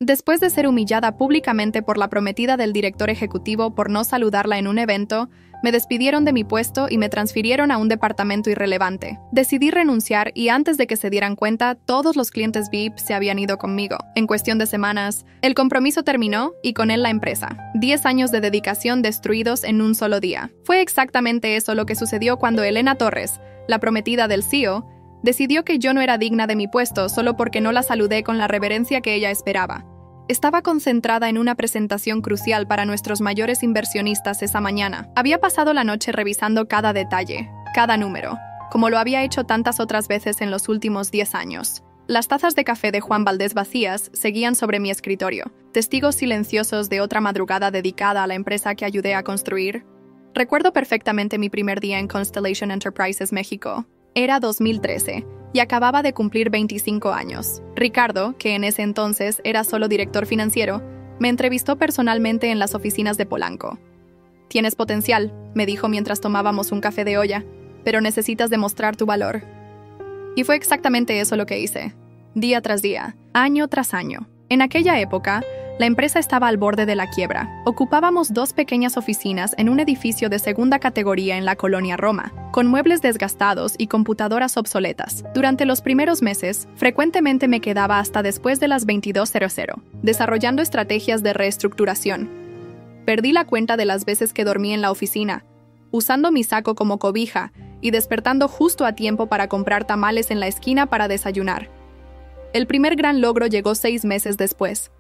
Después de ser humillada públicamente por la prometida del director ejecutivo por no saludarla en un evento, me despidieron de mi puesto y me transfirieron a un departamento irrelevante. Decidí renunciar y antes de que se dieran cuenta, todos los clientes VIP se habían ido conmigo. En cuestión de semanas, el compromiso terminó y con él la empresa. 10 años de dedicación destruidos en un solo día. Fue exactamente eso lo que sucedió cuando Elena Torres, la prometida del CEO, decidió que yo no era digna de mi puesto solo porque no la saludé con la reverencia que ella esperaba. Estaba concentrada en una presentación crucial para nuestros mayores inversionistas esa mañana. Había pasado la noche revisando cada detalle, cada número, como lo había hecho tantas otras veces en los últimos 10 años. Las tazas de café de Juan Valdés vacías seguían sobre mi escritorio, testigos silenciosos de otra madrugada dedicada a la empresa que ayudé a construir. Recuerdo perfectamente mi primer día en Constellation Enterprises México. Era 2013 y acababa de cumplir 25 años. Ricardo, que en ese entonces era solo director financiero, me entrevistó personalmente en las oficinas de Polanco. «Tienes potencial», me dijo mientras tomábamos un café de olla, «pero necesitas demostrar tu valor». Y fue exactamente eso lo que hice, día tras día, año tras año. En aquella época, la empresa estaba al borde de la quiebra. Ocupábamos 2 pequeñas oficinas en un edificio de segunda categoría en la colonia Roma, con muebles desgastados y computadoras obsoletas. Durante los primeros meses, frecuentemente me quedaba hasta después de las 22:00, desarrollando estrategias de reestructuración. Perdí la cuenta de las veces que dormí en la oficina, usando mi saco como cobija y despertando justo a tiempo para comprar tamales en la esquina para desayunar. El primer gran logro llegó 6 meses después.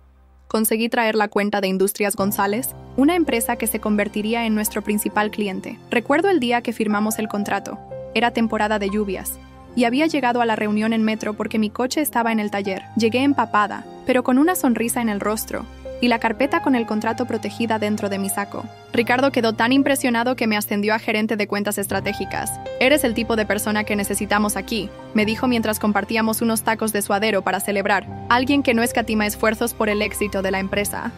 Conseguí traer la cuenta de Industrias González, una empresa que se convertiría en nuestro principal cliente. Recuerdo el día que firmamos el contrato. Era temporada de lluvias, y había llegado a la reunión en metro porque mi coche estaba en el taller. Llegué empapada, pero con una sonrisa en el rostro, y la carpeta con el contrato protegida dentro de mi saco. Ricardo quedó tan impresionado que me ascendió a gerente de cuentas estratégicas. «Eres el tipo de persona que necesitamos aquí», me dijo mientras compartíamos unos tacos de suadero para celebrar. Alguien que no escatima esfuerzos por el éxito de la empresa.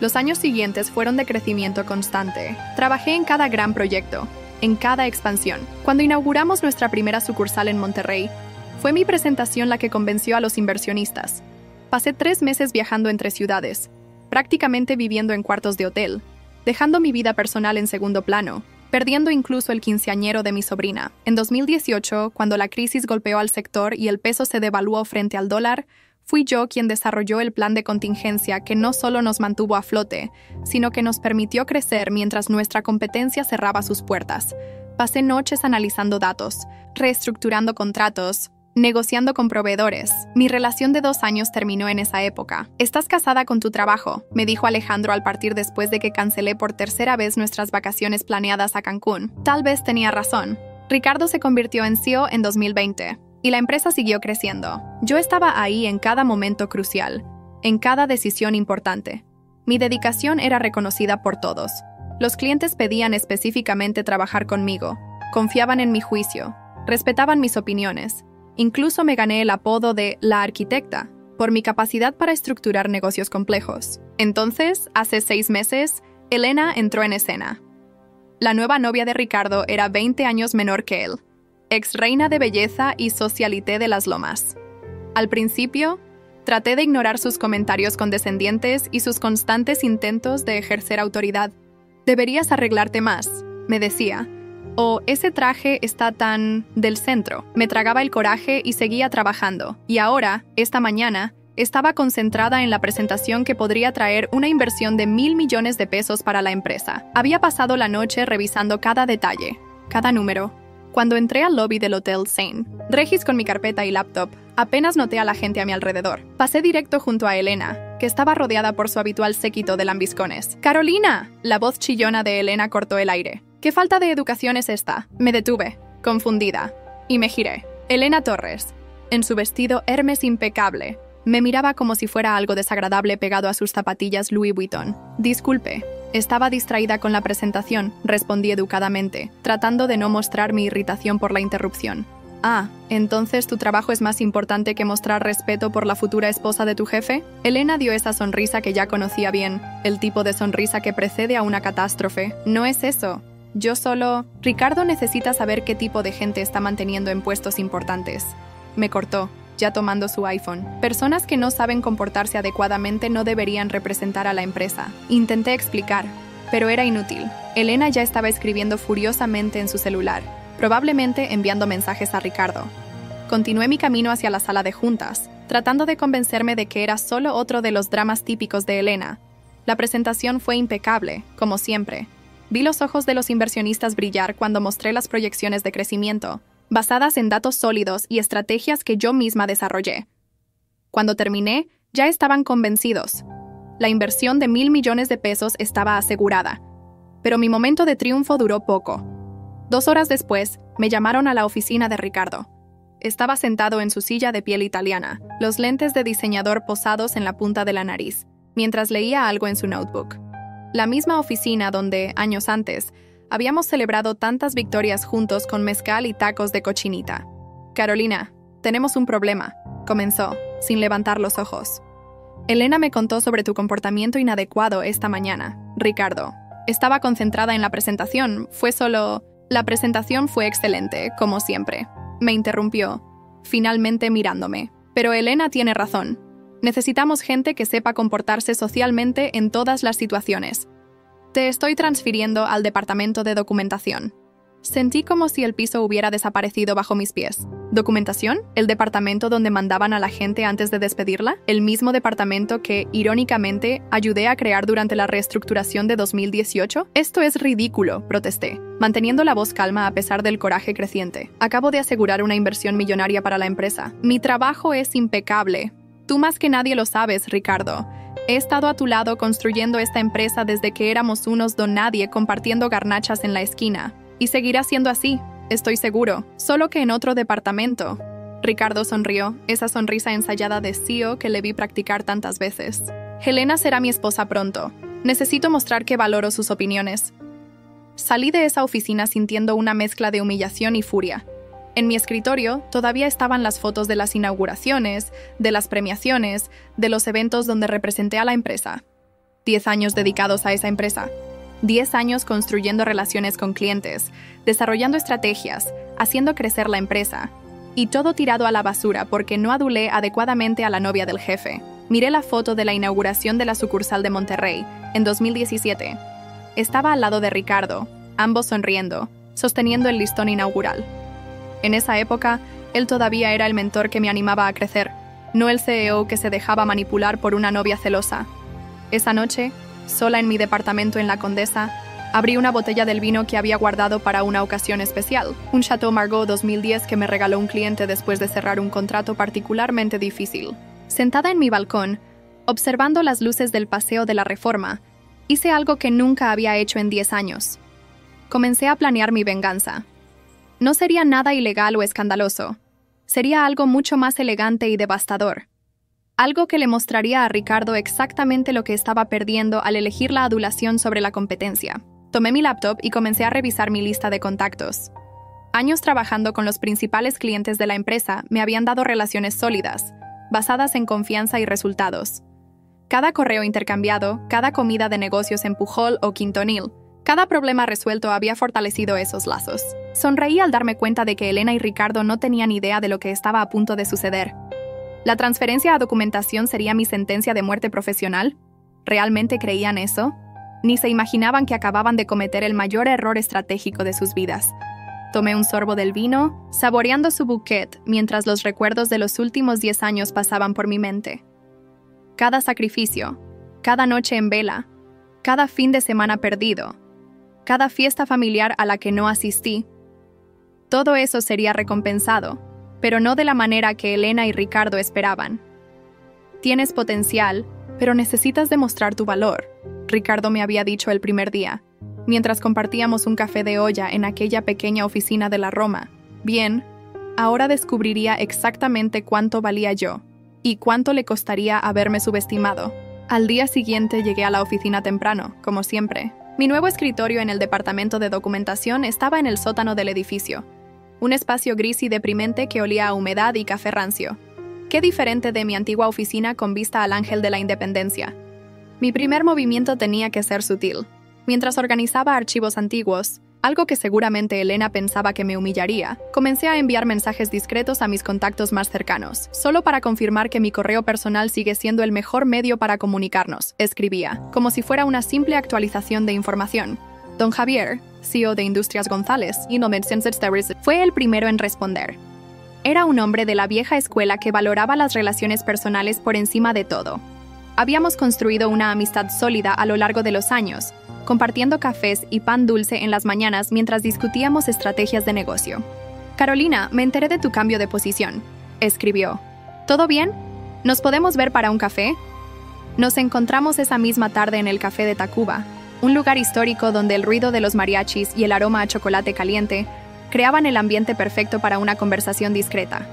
Los años siguientes fueron de crecimiento constante. Trabajé en cada gran proyecto, en cada expansión. Cuando inauguramos nuestra primera sucursal en Monterrey, fue mi presentación la que convenció a los inversionistas. Pasé 3 meses viajando entre ciudades, prácticamente viviendo en cuartos de hotel, dejando mi vida personal en segundo plano, perdiendo incluso el quinceañero de mi sobrina. En 2018, cuando la crisis golpeó al sector y el peso se devaluó frente al dólar, fui yo quien desarrolló el plan de contingencia que no solo nos mantuvo a flote, sino que nos permitió crecer mientras nuestra competencia cerraba sus puertas. Pasé noches analizando datos, reestructurando contratos, negociando con proveedores. Mi relación de 2 años terminó en esa época. «Estás casada con tu trabajo», me dijo Alejandro al partir después de que cancelé por tercera vez nuestras vacaciones planeadas a Cancún. Tal vez tenía razón. Ricardo se convirtió en CEO en 2020, y la empresa siguió creciendo. Yo estaba ahí en cada momento crucial, en cada decisión importante. Mi dedicación era reconocida por todos. Los clientes pedían específicamente trabajar conmigo, confiaban en mi juicio, respetaban mis opiniones. Incluso me gané el apodo de «la arquitecta» por mi capacidad para estructurar negocios complejos. Entonces, hace 6 meses, Elena entró en escena. La nueva novia de Ricardo era 20 años menor que él, ex reina de belleza y socialité de las Lomas. Al principio, traté de ignorar sus comentarios condescendientes y sus constantes intentos de ejercer autoridad. «Deberías arreglarte más», me decía. «O ese traje está tan del centro». Me tragaba el coraje y seguía trabajando. Y ahora, esta mañana, estaba concentrada en la presentación que podría traer una inversión de $1,000 millones para la empresa. Había pasado la noche revisando cada detalle, cada número. Cuando entré al lobby del Hotel Seine, Regis con mi carpeta y laptop, apenas noté a la gente a mi alrededor. Pasé directo junto a Elena, que estaba rodeada por su habitual séquito de lambiscones. «¡Carolina!», la voz chillona de Elena cortó el aire. «¿Qué falta de educación es esta?». Me detuve, confundida, y me giré. Elena Torres, en su vestido Hermes impecable, me miraba como si fuera algo desagradable pegado a sus zapatillas Louis Vuitton. «Disculpe, estaba distraída con la presentación», respondí educadamente, tratando de no mostrar mi irritación por la interrupción. «Ah, ¿entonces tu trabajo es más importante que mostrar respeto por la futura esposa de tu jefe?». Elena dio esa sonrisa que ya conocía bien, el tipo de sonrisa que precede a una catástrofe. «No es eso. Yo solo... Ricardo necesita saber qué tipo de gente está manteniendo en puestos importantes». Me cortó. ya tomando su iPhone. Personas que no saben comportarse adecuadamente no deberían representar a la empresa. Intenté explicar, pero era inútil. Elena ya estaba escribiendo furiosamente en su celular, probablemente enviando mensajes a Ricardo. Continué mi camino hacia la sala de juntas, tratando de convencerme de que era solo otro de los dramas típicos de Elena. La presentación fue impecable, como siempre. Vi los ojos de los inversionistas brillar cuando mostré las proyecciones de crecimiento, basadas en datos sólidos y estrategias que yo misma desarrollé. Cuando terminé, ya estaban convencidos. La inversión de $1,000 millones estaba asegurada. Pero mi momento de triunfo duró poco. 2 horas después, me llamaron a la oficina de Ricardo. Estaba sentado en su silla de piel italiana, los lentes de diseñador posados en la punta de la nariz, mientras leía algo en su notebook. La misma oficina donde, años antes, habíamos celebrado tantas victorias juntos con mezcal y tacos de cochinita. «Carolina, tenemos un problema», comenzó, sin levantar los ojos. «Elena me contó sobre tu comportamiento inadecuado esta mañana, Ricardo. Estaba concentrada en la presentación, La presentación fue excelente, como siempre», me interrumpió, finalmente mirándome. «Pero Elena tiene razón. Necesitamos gente que sepa comportarse socialmente en todas las situaciones. Te estoy transfiriendo al departamento de documentación». Sentí como si el piso hubiera desaparecido bajo mis pies. ¿Documentación? ¿El departamento donde mandaban a la gente antes de despedirla? ¿El mismo departamento que, irónicamente, ayudé a crear durante la reestructuración de 2018? «Esto es ridículo», protesté, manteniendo la voz calma a pesar del coraje creciente. «Acabo de asegurar una inversión millonaria para la empresa. Mi trabajo es impecable. Tú más que nadie lo sabes, Ricardo. He estado a tu lado construyendo esta empresa desde que éramos unos donadie compartiendo garnachas en la esquina. Y seguirá siendo así, estoy seguro, solo que en otro departamento». Ricardo sonrió, esa sonrisa ensayada de CEO que le vi practicar tantas veces. «Helena será mi esposa pronto. Necesito mostrar que valoro sus opiniones». Salí de esa oficina sintiendo una mezcla de humillación y furia. En mi escritorio todavía estaban las fotos de las inauguraciones, de las premiaciones, de los eventos donde representé a la empresa. 10 años dedicados a esa empresa. 10 años construyendo relaciones con clientes, desarrollando estrategias, haciendo crecer la empresa. Y todo tirado a la basura porque no adulé adecuadamente a la novia del jefe. Miré la foto de la inauguración de la sucursal de Monterrey, en 2017. Estaba al lado de Ricardo, ambos sonriendo, sosteniendo el listón inaugural. En esa época, él todavía era el mentor que me animaba a crecer, no el CEO que se dejaba manipular por una novia celosa. Esa noche, sola en mi departamento en La Condesa, abrí una botella del vino que había guardado para una ocasión especial, un Chateau Margaux 2010 que me regaló un cliente después de cerrar un contrato particularmente difícil. Sentada en mi balcón, observando las luces del Paseo de la Reforma, hice algo que nunca había hecho en 10 años. Comencé a planear mi venganza. No sería nada ilegal o escandaloso. Sería algo mucho más elegante y devastador. Algo que le mostraría a Ricardo exactamente lo que estaba perdiendo al elegir la adulación sobre la competencia. Tomé mi laptop y comencé a revisar mi lista de contactos. Años trabajando con los principales clientes de la empresa me habían dado relaciones sólidas, basadas en confianza y resultados. Cada correo intercambiado, cada comida de negocios en Pujol o Quintonil, cada problema resuelto había fortalecido esos lazos. Sonreí al darme cuenta de que Elena y Ricardo no tenían idea de lo que estaba a punto de suceder. ¿La transferencia a documentación sería mi sentencia de muerte profesional? ¿Realmente creían eso? Ni se imaginaban que acababan de cometer el mayor error estratégico de sus vidas. Tomé un sorbo del vino, saboreando su bouquet mientras los recuerdos de los últimos 10 años pasaban por mi mente. Cada sacrificio, cada noche en vela, cada fin de semana perdido, cada fiesta familiar a la que no asistí. Todo eso sería recompensado, pero no de la manera que Elena y Ricardo esperaban. «Tienes potencial, pero necesitas demostrar tu valor», Ricardo me había dicho el primer día, mientras compartíamos un café de olla en aquella pequeña oficina de la Roma. Bien, ahora descubriría exactamente cuánto valía yo, y cuánto le costaría haberme subestimado. Al día siguiente llegué a la oficina temprano, como siempre. Mi nuevo escritorio en el departamento de documentación estaba en el sótano del edificio. Un espacio gris y deprimente que olía a humedad y café rancio. Qué diferente de mi antigua oficina con vista al Ángel de la Independencia. Mi primer movimiento tenía que ser sutil. Mientras organizaba archivos antiguos, algo que seguramente Elena pensaba que me humillaría. Comencé a enviar mensajes discretos a mis contactos más cercanos, solo para confirmar que mi correo personal sigue siendo el mejor medio para comunicarnos, escribía, como si fuera una simple actualización de información. Don Javier, CEO de Industrias González, fue el primero en responder. Era un hombre de la vieja escuela que valoraba las relaciones personales por encima de todo. Habíamos construido una amistad sólida a lo largo de los años, compartiendo cafés y pan dulce en las mañanas mientras discutíamos estrategias de negocio. Carolina, me enteré de tu cambio de posición, escribió. ¿Todo bien? ¿Nos podemos ver para un café? Nos encontramos esa misma tarde en el Café de Tacuba, un lugar histórico donde el ruido de los mariachis y el aroma a chocolate caliente creaban el ambiente perfecto para una conversación discreta.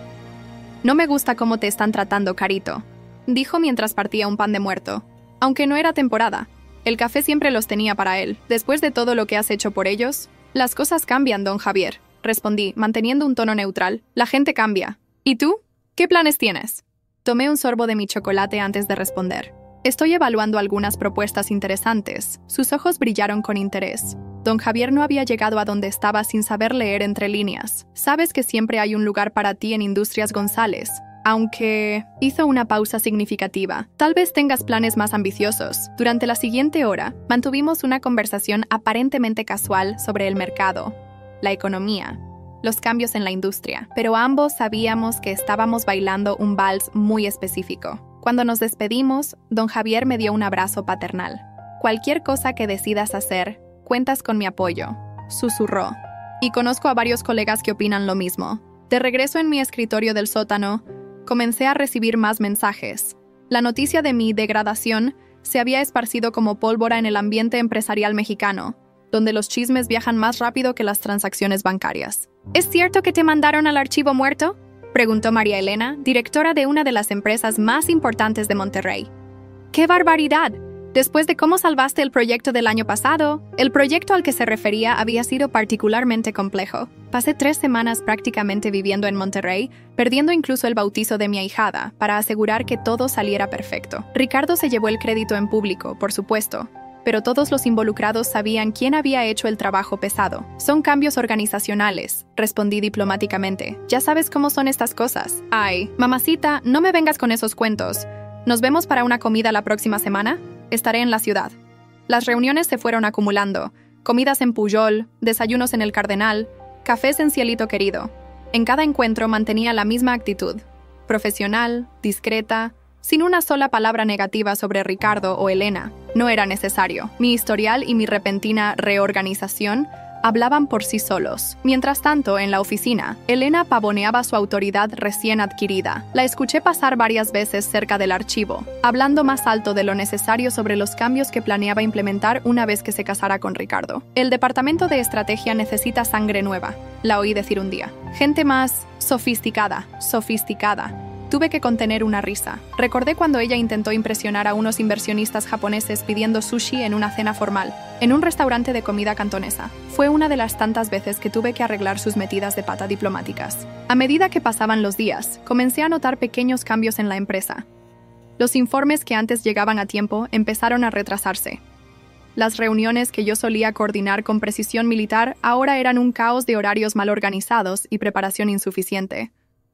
No me gusta cómo te están tratando, Carito, dijo mientras partía un pan de muerto. Aunque no era temporada, el café siempre los tenía para él. Después de todo lo que has hecho por ellos, las cosas cambian, don Javier, respondí, manteniendo un tono neutral. La gente cambia. ¿Y tú? ¿Qué planes tienes? Tomé un sorbo de mi chocolate antes de responder. Estoy evaluando algunas propuestas interesantes. Sus ojos brillaron con interés. Don Javier no había llegado a donde estaba sin saber leer entre líneas. Sabes que siempre hay un lugar para ti en Industrias González, aunque hizo una pausa significativa. Tal vez tengas planes más ambiciosos. Durante la siguiente hora, mantuvimos una conversación aparentemente casual sobre el mercado, la economía, los cambios en la industria, pero ambos sabíamos que estábamos bailando un vals muy específico. Cuando nos despedimos, don Javier me dio un abrazo paternal. Cualquier cosa que decidas hacer, cuentas con mi apoyo, susurró. Y conozco a varios colegas que opinan lo mismo. De regreso en mi escritorio del sótano, comencé a recibir más mensajes. La noticia de mi degradación se había esparcido como pólvora en el ambiente empresarial mexicano, donde los chismes viajan más rápido que las transacciones bancarias. ¿Es cierto que te mandaron al archivo muerto?, preguntó María Elena, directora de una de las empresas más importantes de Monterrey. ¡Qué barbaridad! Después de cómo salvaste el proyecto del año pasado, el proyecto al que se refería había sido particularmente complejo. Pasé 3 semanas prácticamente viviendo en Monterrey, perdiendo incluso el bautizo de mi ahijada, para asegurar que todo saliera perfecto. Ricardo se llevó el crédito en público, por supuesto, pero todos los involucrados sabían quién había hecho el trabajo pesado. Son cambios organizacionales, respondí diplomáticamente. Ya sabes cómo son estas cosas. Ay, mamacita, no me vengas con esos cuentos. ¿Nos vemos para una comida la próxima semana? Estaré en la ciudad. Las reuniones se fueron acumulando. Comidas en Pujol, desayunos en el Cardenal, cafés en Cielito Querido. En cada encuentro mantenía la misma actitud. Profesional, discreta, sin una sola palabra negativa sobre Ricardo o Elena. No era necesario. Mi historial y mi repentina reorganización hablaban por sí solos. Mientras tanto, en la oficina, Elena pavoneaba su autoridad recién adquirida. La escuché pasar varias veces cerca del archivo, hablando más alto de lo necesario sobre los cambios que planeaba implementar una vez que se casara con Ricardo. El departamento de estrategia necesita sangre nueva, la oí decir un día. Gente más sofisticada. Tuve que contener una risa. Recordé cuando ella intentó impresionar a unos inversionistas japoneses pidiendo sushi en una cena formal, en un restaurante de comida cantonesa. Fue una de las tantas veces que tuve que arreglar sus metidas de pata diplomáticas. A medida que pasaban los días, comencé a notar pequeños cambios en la empresa. Los informes que antes llegaban a tiempo empezaron a retrasarse. Las reuniones que yo solía coordinar con precisión militar ahora eran un caos de horarios mal organizados y preparación insuficiente.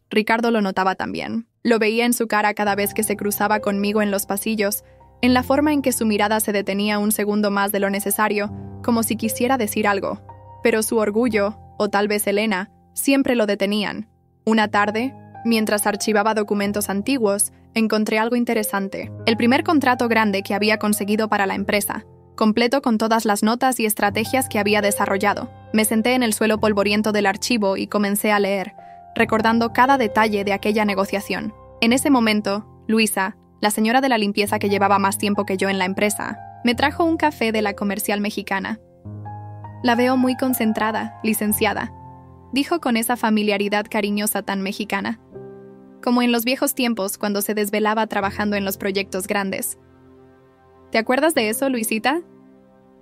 Ricardo lo notaba también. Lo veía en su cara cada vez que se cruzaba conmigo en los pasillos, en la forma en que su mirada se detenía un segundo más de lo necesario, como si quisiera decir algo. Pero su orgullo, o tal vez Elena, siempre lo detenían. Una tarde, mientras archivaba documentos antiguos, encontré algo interesante. El primer contrato grande que había conseguido para la empresa, completo con todas las notas y estrategias que había desarrollado. Me senté en el suelo polvoriento del archivo y comencé a leer, recordando cada detalle de aquella negociación. En ese momento, Luisa, la señora de la limpieza que llevaba más tiempo que yo en la empresa, me trajo un café de la Comercial Mexicana. La veo muy concentrada, licenciada, dijo con esa familiaridad cariñosa tan mexicana, como en los viejos tiempos cuando se desvelaba trabajando en los proyectos grandes. ¿Te acuerdas de eso, Luisita?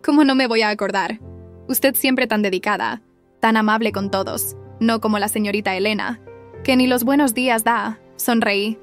¿Cómo no me voy a acordar? Usted siempre tan dedicada, tan amable con todos. No como la señorita Elena, que ni los buenos días da. Sonreí,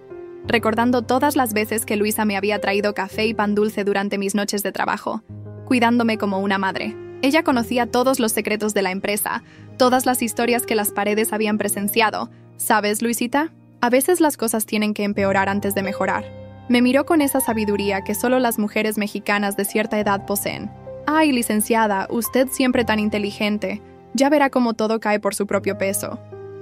recordando todas las veces que Luisa me había traído café y pan dulce durante mis noches de trabajo, cuidándome como una madre. Ella conocía todos los secretos de la empresa, todas las historias que las paredes habían presenciado. ¿Sabes, Luisita? A veces las cosas tienen que empeorar antes de mejorar. Me miró con esa sabiduría que solo las mujeres mexicanas de cierta edad poseen. Ay, licenciada, usted siempre tan inteligente. Ya verá cómo todo cae por su propio peso.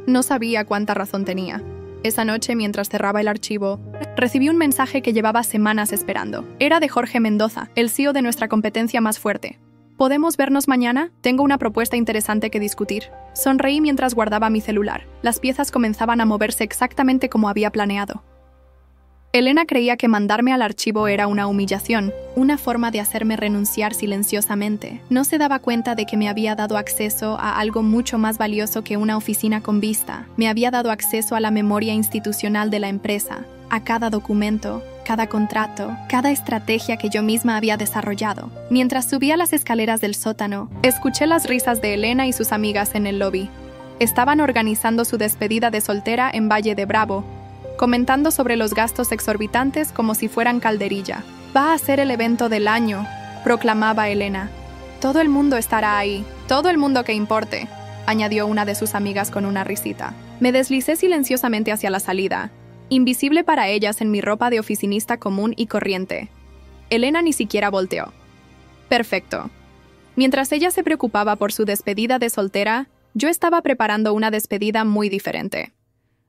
No sabía cuánta razón tenía. Esa noche, mientras cerraba el archivo, recibí un mensaje que llevaba semanas esperando. Era de Jorge Mendoza, el CEO de nuestra competencia más fuerte. ¿Podemos vernos mañana? Tengo una propuesta interesante que discutir. Sonreí mientras guardaba mi celular. Las piezas comenzaban a moverse exactamente como había planeado. Elena creía que mandarme al archivo era una humillación, una forma de hacerme renunciar silenciosamente. No se daba cuenta de que me había dado acceso a algo mucho más valioso que una oficina con vista. Me había dado acceso a la memoria institucional de la empresa, a cada documento, cada contrato, cada estrategia que yo misma había desarrollado. Mientras subía las escaleras del sótano, escuché las risas de Elena y sus amigas en el lobby. Estaban organizando su despedida de soltera en Valle de Bravo, comentando sobre los gastos exorbitantes como si fueran calderilla. «Va a ser el evento del año», proclamaba Elena. «Todo el mundo estará ahí, todo el mundo que importe», añadió una de sus amigas con una risita. Me deslicé silenciosamente hacia la salida, invisible para ellas en mi ropa de oficinista común y corriente. Elena ni siquiera volteó. Perfecto. Mientras ella se preocupaba por su despedida de soltera, yo estaba preparando una despedida muy diferente.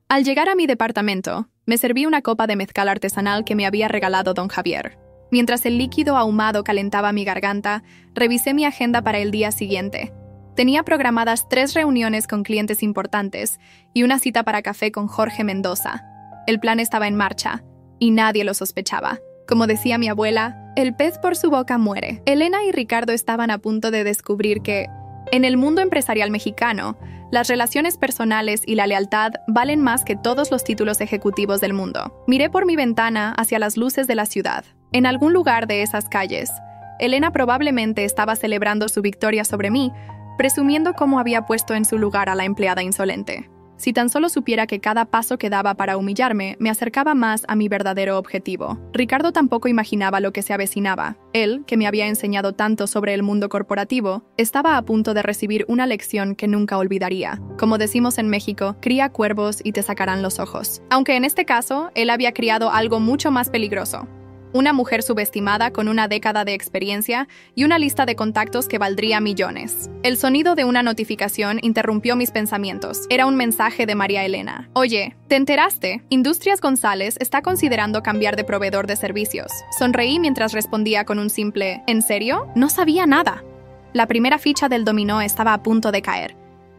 Al llegar a mi departamento, me serví una copa de mezcal artesanal que me había regalado don Javier. Mientras el líquido ahumado calentaba mi garganta, revisé mi agenda para el día siguiente. Tenía programadas 3 reuniones con clientes importantes y una cita para café con Jorge Mendoza. El plan estaba en marcha, y nadie lo sospechaba. Como decía mi abuela, el pez por su boca muere. Elena y Ricardo estaban a punto de descubrir que, en el mundo empresarial mexicano, las relaciones personales y la lealtad valen más que todos los títulos ejecutivos del mundo. Miré por mi ventana hacia las luces de la ciudad. En algún lugar de esas calles, Elena probablemente estaba celebrando su victoria sobre mí, presumiendo cómo había puesto en su lugar a la empleada insolente. Si tan solo supiera que cada paso que daba para humillarme me acercaba más a mi verdadero objetivo. Ricardo tampoco imaginaba lo que se avecinaba. Él, que me había enseñado tanto sobre el mundo corporativo, estaba a punto de recibir una lección que nunca olvidaría. Como decimos en México, cría cuervos y te sacarán los ojos. Aunque en este caso, él había criado algo mucho más peligroso. Una mujer subestimada con una década de experiencia y una lista de contactos que valdría millones. El sonido de una notificación interrumpió mis pensamientos. Era un mensaje de María Elena. Oye, ¿te enteraste? Industrias González está considerando cambiar de proveedor de servicios. Sonreí mientras respondía con un simple ¿en serio? No sabía nada. La primera ficha del dominó estaba a punto de caer.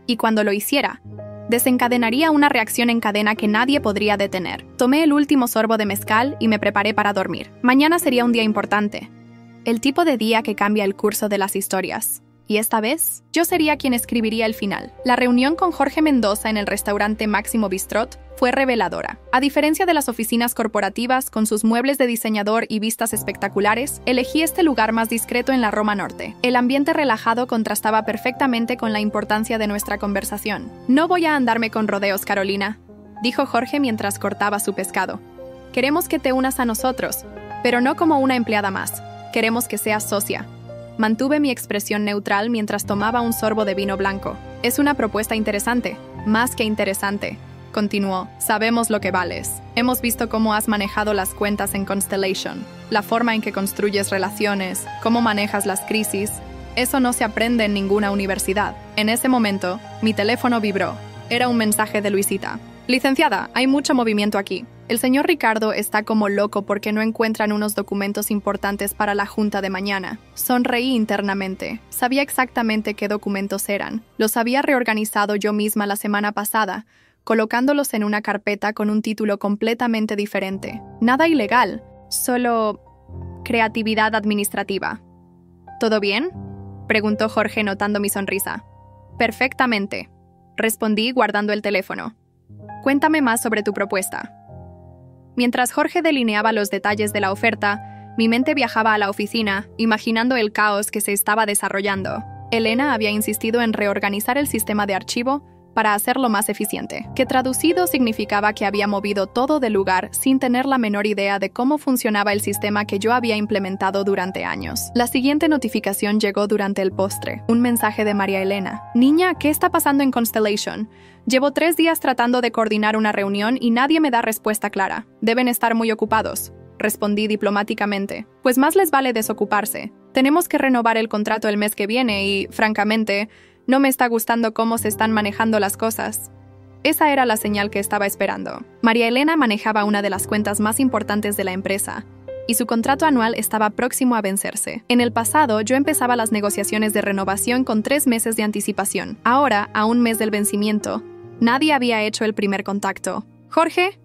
Y cuando lo hiciera, desencadenaría una reacción en cadena que nadie podría detener. Tomé el último sorbo de mezcal y me preparé para dormir. Mañana sería un día importante. El tipo de día que cambia el curso de las historias. Y esta vez, yo sería quien escribiría el final. La reunión con Jorge Mendoza en el restaurante Máximo Bistrot fue reveladora. A diferencia de las oficinas corporativas con sus muebles de diseñador y vistas espectaculares, elegí este lugar más discreto en la Roma Norte. El ambiente relajado contrastaba perfectamente con la importancia de nuestra conversación. «No voy a andarme con rodeos, Carolina», dijo Jorge mientras cortaba su pescado. «Queremos que te unas a nosotros, pero no como una empleada más. Queremos que seas socia». Mantuve mi expresión neutral mientras tomaba un sorbo de vino blanco. «Es una propuesta interesante, más que interesante», continuó. «Sabemos lo que vales. Hemos visto cómo has manejado las cuentas en Constellation, la forma en que construyes relaciones, cómo manejas las crisis. Eso no se aprende en ninguna universidad». En ese momento, mi teléfono vibró. Era un mensaje de Luisita. «Licenciada, hay mucho movimiento aquí. El señor Ricardo está como loco porque no encuentran unos documentos importantes para la junta de mañana». Sonreí internamente. Sabía exactamente qué documentos eran. Los había reorganizado yo misma la semana pasada, colocándolos en una carpeta con un título completamente diferente. Nada ilegal, solo creatividad administrativa. «¿Todo bien?», preguntó Jorge notando mi sonrisa. «Perfectamente», respondí guardando el teléfono. «Cuéntame más sobre tu propuesta». Mientras Jorge delineaba los detalles de la oferta, mi mente viajaba a la oficina, imaginando el caos que se estaba desarrollando. Elena había insistido en reorganizar el sistema de archivo, para hacerlo más eficiente, que traducido significaba que había movido todo del lugar sin tener la menor idea de cómo funcionaba el sistema que yo había implementado durante años. La siguiente notificación llegó durante el postre, un mensaje de María Elena. Niña, ¿qué está pasando en Constellation? Llevo 3 días tratando de coordinar una reunión y nadie me da respuesta clara. Deben estar muy ocupados. Respondí diplomáticamente. Pues más les vale desocuparse. Tenemos que renovar el contrato el mes que viene y, francamente, no me está gustando cómo se están manejando las cosas. Esa era la señal que estaba esperando. María Elena manejaba una de las cuentas más importantes de la empresa, y su contrato anual estaba próximo a vencerse. En el pasado, yo empezaba las negociaciones de renovación con 3 meses de anticipación. Ahora, a un mes del vencimiento, nadie había hecho el primer contacto. «Jorge»,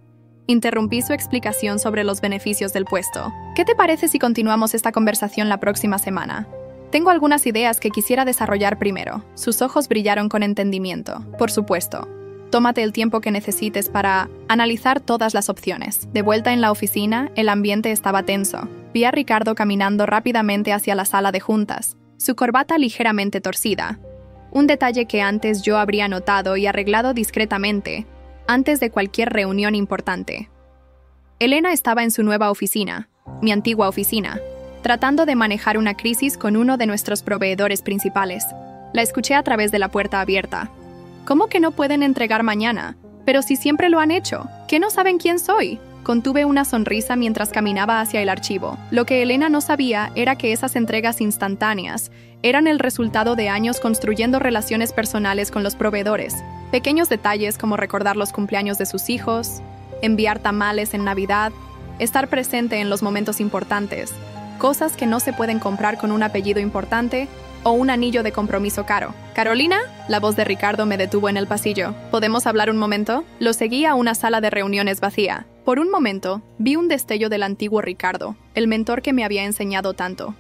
interrumpí su explicación sobre los beneficios del puesto. «¿Qué te parece si continuamos esta conversación la próxima semana? Tengo algunas ideas que quisiera desarrollar primero». Sus ojos brillaron con entendimiento. «Por supuesto. Tómate el tiempo que necesites para analizar todas las opciones». De vuelta en la oficina, el ambiente estaba tenso. Vi a Ricardo caminando rápidamente hacia la sala de juntas, su corbata ligeramente torcida. Un detalle que antes yo habría notado y arreglado discretamente, antes de cualquier reunión importante. Elena estaba en su nueva oficina, mi antigua oficina, tratando de manejar una crisis con uno de nuestros proveedores principales. La escuché a través de la puerta abierta. «¿Cómo que no pueden entregar mañana? Pero si siempre lo han hecho, ¿que no saben quién soy?». Contuve una sonrisa mientras caminaba hacia el archivo. Lo que Elena no sabía era que esas entregas instantáneas eran el resultado de años construyendo relaciones personales con los proveedores. Pequeños detalles como recordar los cumpleaños de sus hijos, enviar tamales en Navidad, estar presente en los momentos importantes, cosas que no se pueden comprar con un apellido importante o un anillo de compromiso caro. «¿Carolina?». La voz de Ricardo me detuvo en el pasillo. «¿Podemos hablar un momento?». Lo seguí a una sala de reuniones vacía. Por un momento, vi un destello del antiguo Ricardo, el mentor que me había enseñado tanto.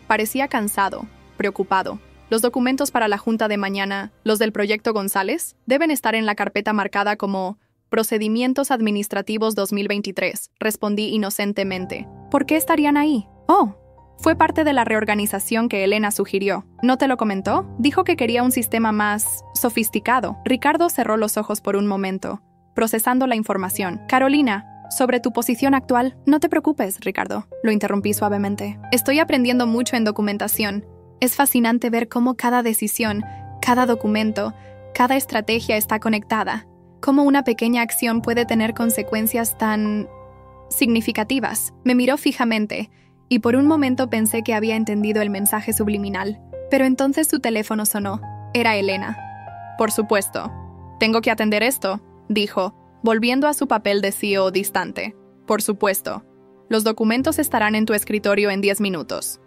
Parecía cansado, preocupado. «Los documentos para la junta de mañana, los del proyecto González, deben estar en la carpeta marcada como Procedimientos Administrativos 2023», respondí inocentemente. «¿Por qué estarían ahí?». «Oh, fue parte de la reorganización que Elena sugirió». «¿No te lo comentó?». «Dijo que quería un sistema más sofisticado». Ricardo cerró los ojos por un momento, procesando la información. «Carolina, sobre tu posición actual». «No te preocupes, Ricardo», lo interrumpí suavemente. «Estoy aprendiendo mucho en documentación. Es fascinante ver cómo cada decisión, cada documento, cada estrategia está conectada. Cómo una pequeña acción puede tener consecuencias tan significativas». Me miró fijamente, y por un momento pensé que había entendido el mensaje subliminal. Pero entonces su teléfono sonó. Era Elena. «Por supuesto. Tengo que atender esto», dijo, volviendo a su papel de CEO distante. «Por supuesto. Los documentos estarán en tu escritorio en 10 minutos».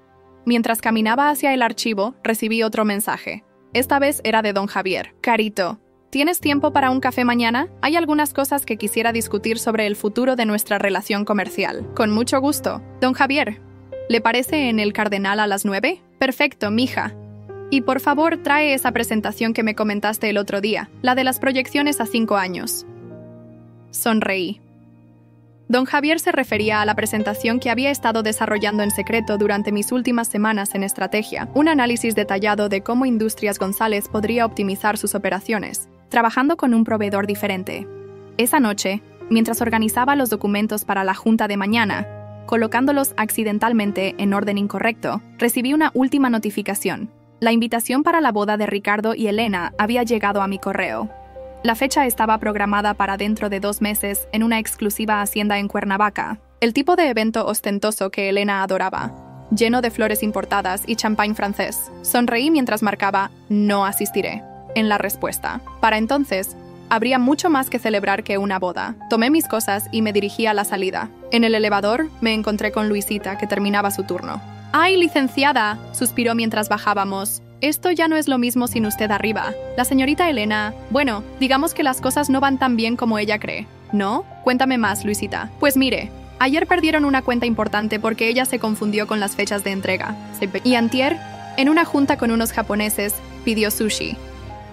Mientras caminaba hacia el archivo, recibí otro mensaje. Esta vez era de don Javier. «Carito, ¿tienes tiempo para un café mañana? Hay algunas cosas que quisiera discutir sobre el futuro de nuestra relación comercial». «Con mucho gusto. Don Javier, ¿le parece en el Cardenal a las 9? «Perfecto, mija. Y por favor, trae esa presentación que me comentaste el otro día, la de las proyecciones a 5 años». Sonreí. Don Javier se refería a la presentación que había estado desarrollando en secreto durante mis últimas semanas en estrategia, un análisis detallado de cómo Industrias González podría optimizar sus operaciones, trabajando con un proveedor diferente. Esa noche, mientras organizaba los documentos para la junta de mañana, colocándolos accidentalmente en orden incorrecto, recibí una última notificación. La invitación para la boda de Ricardo y Elena había llegado a mi correo. La fecha estaba programada para dentro de 2 meses en una exclusiva hacienda en Cuernavaca, el tipo de evento ostentoso que Elena adoraba, lleno de flores importadas y champán francés. Sonreí mientras marcaba «No asistiré» en la respuesta. Para entonces, habría mucho más que celebrar que una boda. Tomé mis cosas y me dirigí a la salida. En el elevador me encontré con Luisita, que terminaba su turno. «¡Ay, licenciada!», suspiró mientras bajábamos. «Esto ya no es lo mismo sin usted arriba. La señorita Elena... Bueno, digamos que las cosas no van tan bien como ella cree». «¿No? Cuéntame más, Luisita». «Pues mire, ayer perdieron una cuenta importante porque ella se confundió con las fechas de entrega. Y antier, en una junta con unos japoneses, pidió sushi.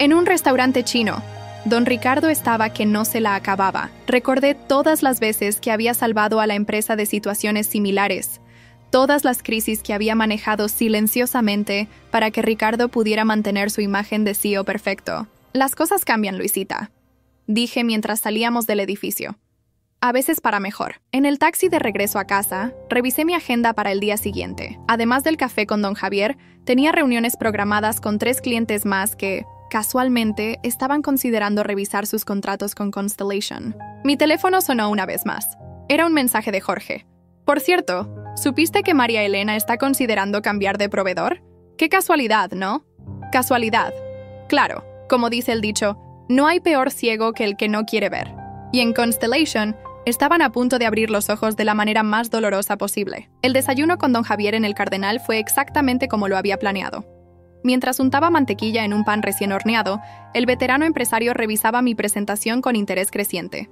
En un restaurante chino. Don Ricardo estaba que no se la acababa. Recordé todas las veces que había salvado a la empresa de situaciones similares. Todas las crisis que había manejado silenciosamente para que Ricardo pudiera mantener su imagen de CEO perfecto. Las cosas cambian, Luisita, dije mientras salíamos del edificio. A veces para mejor. En el taxi de regreso a casa, revisé mi agenda para el día siguiente. Además del café con don Javier, tenía reuniones programadas con 3 clientes más que, casualmente, estaban considerando revisar sus contratos con Constellation. Mi teléfono sonó una vez más. Era un mensaje de Jorge. Por cierto, ¿supiste que María Elena está considerando cambiar de proveedor? Qué casualidad, ¿no? Casualidad. Claro, como dice el dicho, no hay peor ciego que el que no quiere ver. Y en Constellation, estaban a punto de abrir los ojos de la manera más dolorosa posible. El desayuno con don Javier en el Cardenal fue exactamente como lo había planeado. Mientras untaba mantequilla en un pan recién horneado, el veterano empresario revisaba mi presentación con interés creciente.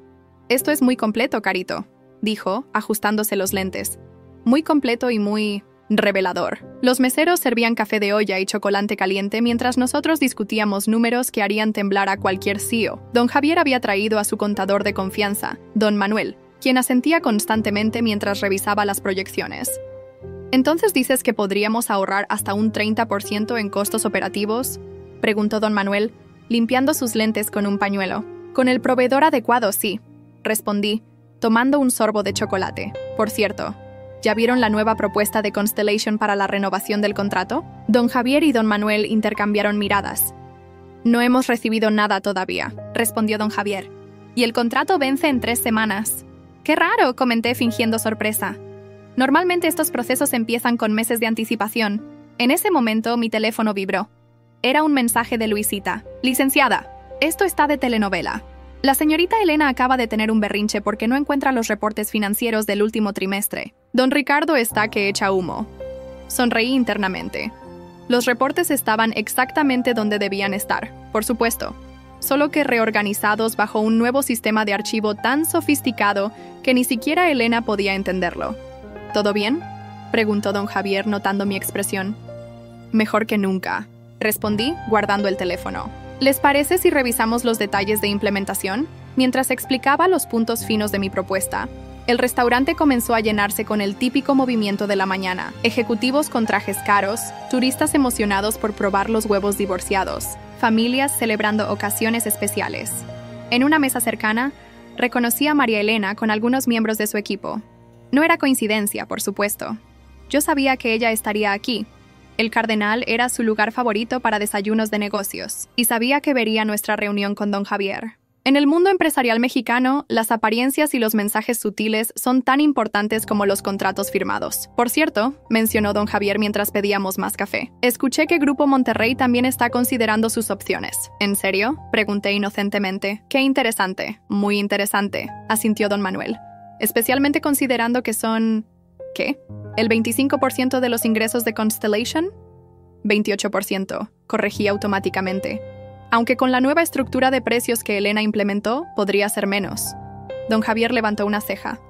«Esto es muy completo, Carito», dijo, ajustándose los lentes. «Muy completo y muy revelador». Los meseros servían café de olla y chocolate caliente mientras nosotros discutíamos números que harían temblar a cualquier CEO. Don Javier había traído a su contador de confianza, don Manuel, quien asentía constantemente mientras revisaba las proyecciones. «¿Entonces dices que podríamos ahorrar hasta un 30% en costos operativos?», preguntó don Manuel, limpiando sus lentes con un pañuelo. «Con el proveedor adecuado, sí», respondí, tomando un sorbo de chocolate. «Por cierto, ¿ya vieron la nueva propuesta de Constellation para la renovación del contrato?». Don Javier y don Manuel intercambiaron miradas. «No hemos recibido nada todavía», respondió don Javier. «Y el contrato vence en 3 semanas». «Qué raro», comenté fingiendo sorpresa. «Normalmente estos procesos empiezan con meses de anticipación». En ese momento mi teléfono vibró. Era un mensaje de Luisita. «Licenciada, esto está de telenovela. La señorita Elena acaba de tener un berrinche porque no encuentra los reportes financieros del último trimestre. Don Ricardo está que echa humo». Sonreí internamente. Los reportes estaban exactamente donde debían estar, por supuesto, solo que reorganizados bajo un nuevo sistema de archivo tan sofisticado que ni siquiera Elena podía entenderlo. «¿Todo bien?», preguntó don Javier notando mi expresión. «Mejor que nunca», respondí, guardando el teléfono. «¿Les parece si revisamos los detalles de implementación?». Mientras explicaba los puntos finos de mi propuesta, el restaurante comenzó a llenarse con el típico movimiento de la mañana. Ejecutivos con trajes caros, turistas emocionados por probar los huevos divorciados, familias celebrando ocasiones especiales. En una mesa cercana, reconocí a María Elena con algunos miembros de su equipo. No era coincidencia, por supuesto. Yo sabía que ella estaría aquí. El Cardenal era su lugar favorito para desayunos de negocios, y sabía que vería nuestra reunión con don Javier. En el mundo empresarial mexicano, las apariencias y los mensajes sutiles son tan importantes como los contratos firmados. Por cierto, mencionó don Javier mientras pedíamos más café, escuché que Grupo Monterrey también está considerando sus opciones. ¿En serio?, pregunté inocentemente. «Qué interesante, muy interesante», asintió don Manuel. «Especialmente considerando que son... ¿qué? ¿El 25% de los ingresos de Constellation?». 28%, corregí automáticamente. Aunque con la nueva estructura de precios que Elena implementó, podría ser menos. Don Javier levantó una ceja.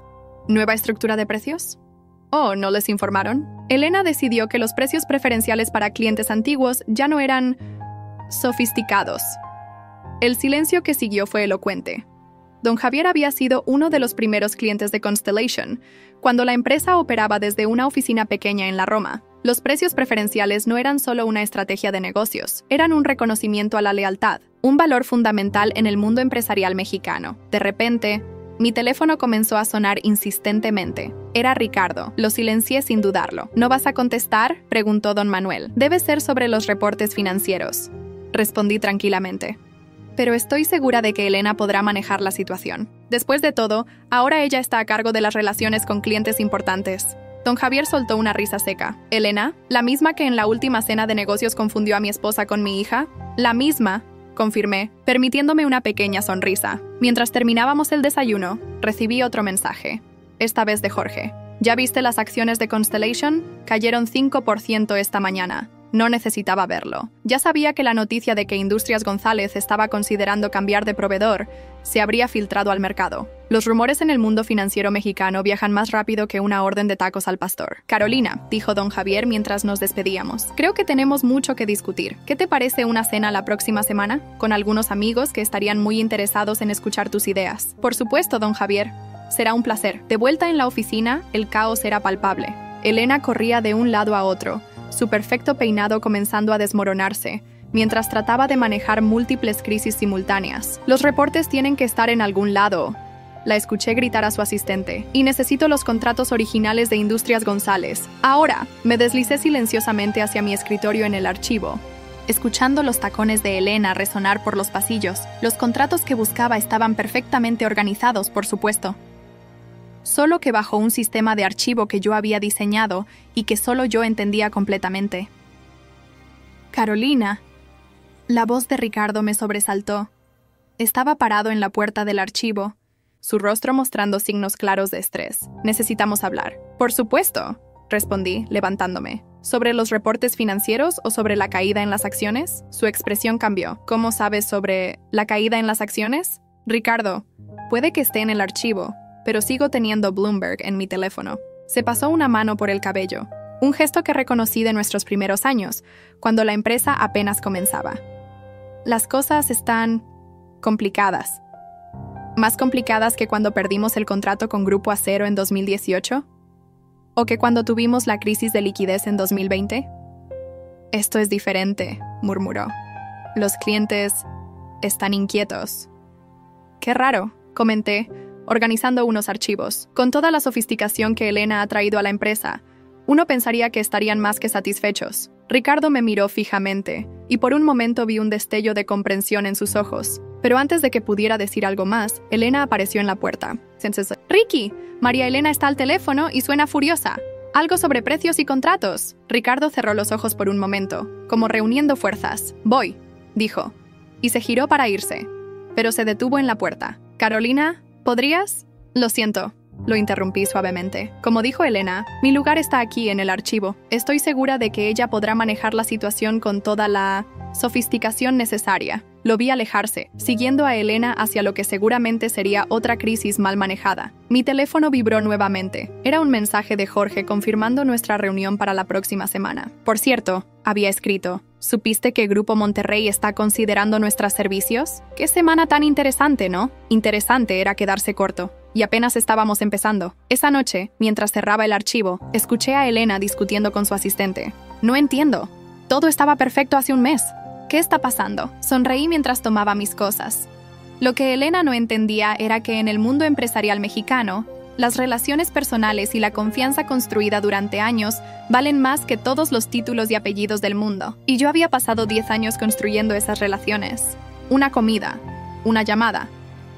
¿Nueva estructura de precios? Oh, ¿no les informaron? Elena decidió que los precios preferenciales para clientes antiguos ya no eran sofisticados. El silencio que siguió fue elocuente. Don Javier había sido uno de los primeros clientes de Constellation, cuando la empresa operaba desde una oficina pequeña en la Roma. Los precios preferenciales no eran solo una estrategia de negocios, eran un reconocimiento a la lealtad, un valor fundamental en el mundo empresarial mexicano. De repente, mi teléfono comenzó a sonar insistentemente. Era Ricardo. Lo silencié sin dudarlo. «¿No vas a contestar?», preguntó don Manuel. «Debe ser sobre los reportes financieros», respondí tranquilamente. «Pero estoy segura de que Elena podrá manejar la situación. Después de todo, ahora ella está a cargo de las relaciones con clientes importantes». Don Javier soltó una risa seca. «¿Elena? ¿La misma que en la última cena de negocios confundió a mi esposa con mi hija?». «La misma», confirmé, permitiéndome una pequeña sonrisa. Mientras terminábamos el desayuno, recibí otro mensaje. Esta vez de Jorge. «¿Ya viste las acciones de Constellation? Cayeron 5% esta mañana». No necesitaba verlo. Ya sabía que la noticia de que Industrias González estaba considerando cambiar de proveedor se habría filtrado al mercado. Los rumores en el mundo financiero mexicano viajan más rápido que una orden de tacos al pastor. «Carolina», dijo don Javier mientras nos despedíamos, «creo que tenemos mucho que discutir. ¿Qué te parece una cena la próxima semana? Con algunos amigos que estarían muy interesados en escuchar tus ideas». «Por supuesto, don Javier. Será un placer». De vuelta en la oficina, el caos era palpable. Elena corría de un lado a otro, su perfecto peinado comenzando a desmoronarse, mientras trataba de manejar múltiples crisis simultáneas. Los reportes tienen que estar en algún lado. La escuché gritar a su asistente. Y necesito los contratos originales de Industrias González. Ahora, me deslicé silenciosamente hacia mi escritorio en el archivo, escuchando los tacones de Elena resonar por los pasillos. Los contratos que buscaba estaban perfectamente organizados, por supuesto. Solo que bajo un sistema de archivo que yo había diseñado y que solo yo entendía completamente. Carolina. La voz de Ricardo me sobresaltó. Estaba parado en la puerta del archivo, su rostro mostrando signos claros de estrés. Necesitamos hablar. Por supuesto, respondí, levantándome. ¿Sobre los reportes financieros o sobre la caída en las acciones? Su expresión cambió. ¿Cómo sabes sobre la caída en las acciones? Ricardo, puede que esté en el archivo, pero sigo teniendo Bloomberg en mi teléfono. Se pasó una mano por el cabello, un gesto que reconocí de nuestros primeros años, cuando la empresa apenas comenzaba. Las cosas están complicadas. ¿Más complicadas que cuando perdimos el contrato con Grupo Acero en 2018? ¿O que cuando tuvimos la crisis de liquidez en 2020? Esto es diferente, murmuró. Los clientes están inquietos. Qué raro, comenté, organizando unos archivos. Con toda la sofisticación que Elena ha traído a la empresa, uno pensaría que estarían más que satisfechos. Ricardo me miró fijamente, y por un momento vi un destello de comprensión en sus ojos. Pero antes de que pudiera decir algo más, Elena apareció en la puerta. «Ricky, María Elena está al teléfono y suena furiosa. Algo sobre precios y contratos». Ricardo cerró los ojos por un momento, como reuniendo fuerzas. «Voy», dijo, y se giró para irse, pero se detuvo en la puerta. «Carolina, ¿podrías?» «Lo siento», lo interrumpí suavemente. Como dijo Elena, mi lugar está aquí en el archivo. Estoy segura de que ella podrá manejar la situación con toda la sofisticación necesaria. Lo vi alejarse, siguiendo a Elena hacia lo que seguramente sería otra crisis mal manejada. Mi teléfono vibró nuevamente. Era un mensaje de Jorge confirmando nuestra reunión para la próxima semana. Por cierto, había escrito, ¿supiste que Grupo Monterrey está considerando nuestros servicios? ¡Qué semana tan interesante!, ¿no? Interesante era quedarse corto. Y apenas estábamos empezando. Esa noche, mientras cerraba el archivo, escuché a Elena discutiendo con su asistente. «No entiendo. Todo estaba perfecto hace un mes. ¿Qué está pasando?». Sonreí mientras tomaba mis cosas. Lo que Elena no entendía era que en el mundo empresarial mexicano, las relaciones personales y la confianza construida durante años valen más que todos los títulos y apellidos del mundo. Y yo había pasado 10 años construyendo esas relaciones. Una comida, una llamada,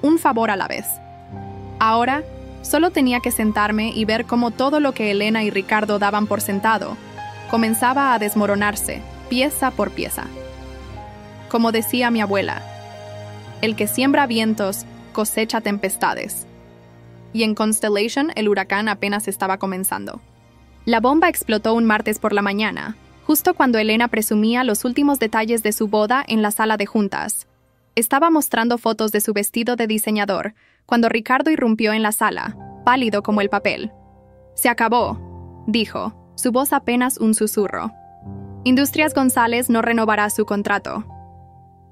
un favor a la vez. Ahora, solo tenía que sentarme y ver cómo todo lo que Elena y Ricardo daban por sentado comenzaba a desmoronarse, pieza por pieza. Como decía mi abuela, el que siembra vientos cosecha tempestades. Y en Constellation el huracán apenas estaba comenzando. La bomba explotó un martes por la mañana, justo cuando Elena presumía los últimos detalles de su boda en la sala de juntas. Estaba mostrando fotos de su vestido de diseñador, cuando Ricardo irrumpió en la sala, pálido como el papel. «Se acabó», dijo, su voz apenas un susurro. «Industrias González no renovará su contrato».